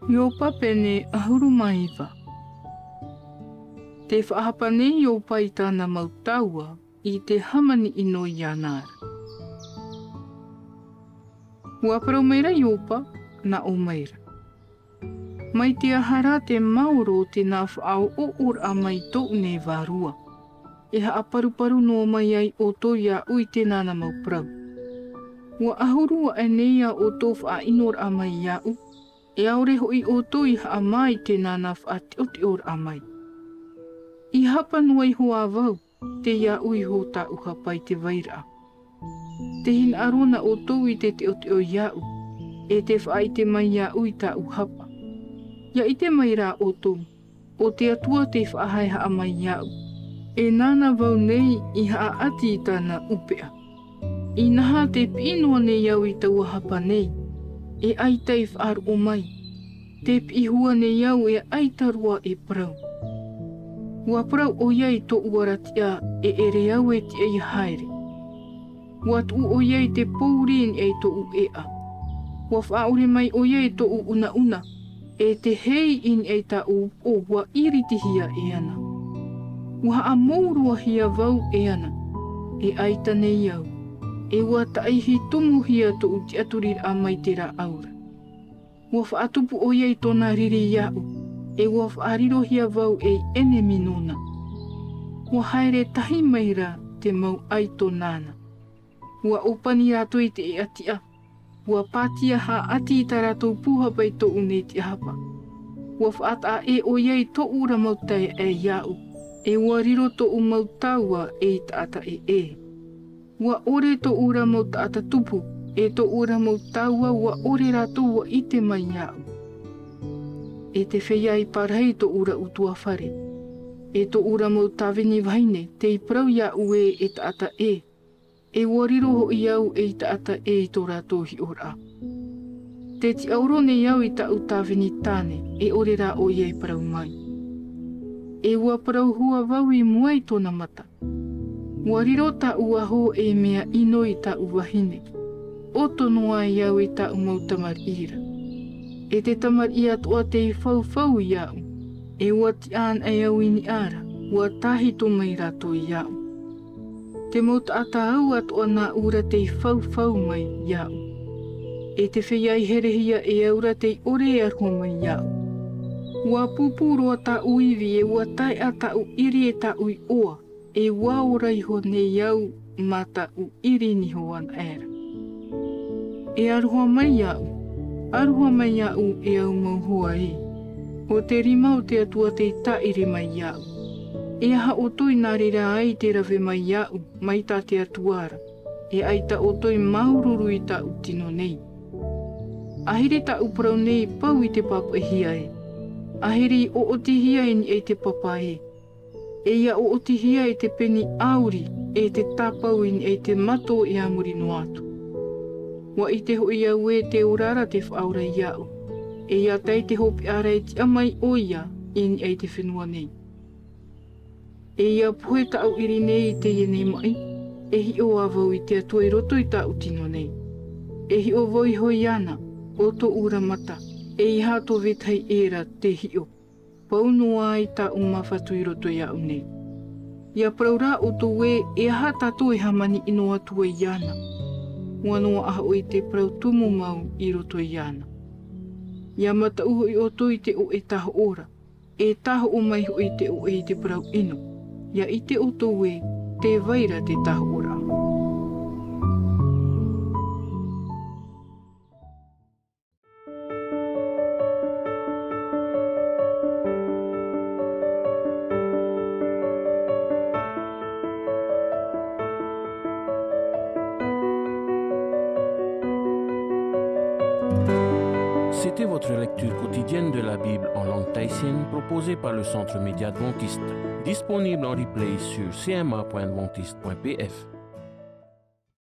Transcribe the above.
Ioba Pene ahuru maiva. Te whaahapane Ioba I tāna mautaua I te hamani ino ianara. Ua parau meira Ioba na o meira. Mai te ahara te mauro te nā whaau o ora mai tō ne vārua. E haa paru no mai ai o tō ia ui te nāna mauprau. Ua ahurua e neia o tō wha inor a mai iau. E aure hoi o tō I haa mai te nāna wha te o te ora a mai. I hapa nuai hoa vau, te ia ui ho tā uha pai te vaira. Te hin arona o tō I te o te o iau. E te wha I te mai ia ui tā uhapa. Ia I te mai rā o tō. O te atua te whaahai haa mai iau. E nāna vau nei I haa ati I tāna upea. I naha te pinoa nei iau I taua hapa nei. E aitai whaaru o mai. Te pihua nei iau e aitarua e parau. Ua parau o iai tō uaratia e ere au e te ei haere. Ua tu o iai te pourin e tō u ea. Ua whaore mai o iai tō u una. E te hei in e ta u o ua iritihia e ana. Ua a mourua hia vau e ana. E aita nei iau. E ua taihi tumu hia tō u te aturir a mai te ra aura. Ua whaatupu o iai tōna riri iau. E ua whaariro hia vau e ene minona. Ua haere tahi maira te mau ai tō nāna. Ua opani rato I te e atia. Ua pātia ha ati I tā rato puha pai tō unei te hapa. Ua whaata e o iai tō ura mautai e iau. E ua riro tō u mautaua e I taata e. Ua ore tō ura mautaata tupu. E tō ura mautaua ua ore rato ua I te mai iau. E te whea I parhei tō ura utua whare. E tō ura mautawini vaine te I parau ia ue e taata e. E wariro ho I au e I taata e I tō rātō hi ora. Te ti auro ne iau I ta utawini tāne e ore rā o iei parau mai. E ua parau hua vau I muai tōna mata. Wariro ta ua ho e mea ino I ta uwahine. O tonoa iau I ta umautamar ira. E te tamar I atua te I whau iau. E ua ti an e au ini ara. Ua tahi tō mai rato iau. Te mauta ata au atua nā ura te I whau mai iau. E te whea I herehia e aura te I ore arho mai iau. Ua pupuroa ta uivi e ua tai a ta u iri e ta ui oa. E ua ora iho ne iau mata u iri niho an era. E aroha mai iau. Aroha mai iau e au mauhoa e. O te rima o te atua te tairi mai iau. E aha o toi nā rira ai te rawe mai iau, mai tā te atuara. E aita o toi maururu I tā utino nei. Ahiri tā uparau nei pau I te papa hia e. Ahiri o oti hia e ni e te papa e. E ia o oti hia e te peni auri e te tāpau I ni e te mato I amuri no atu. Wa I te hoi au e te urara te whaura iau. E ia tai te hopi ara e te amai o ia I ni e te whenua nei. E ia puhe ta au iri nei I te iene mai. E hi o avau I te atua I roto I ta utino nei. E hi o voi hoi ana o to ura mata. E I hato vetai era te hi o. Pau noa I ta umawhatu I roto iau nei. Ia praura o to we e aha tato e hamani ino atua I ana. Ua noa aha o I te prau tumu mau I roto I ana. Ia mata uho I oto I te o e taho ora. E taho o mai ho I te o e te prau ino. Ia I te oto we te vaira te taho ora. C'était votre lecture quotidienne de la Bible en langue tahitienne proposée par le Centre Média Adventiste, disponible en replay sur cma.adventiste.pf.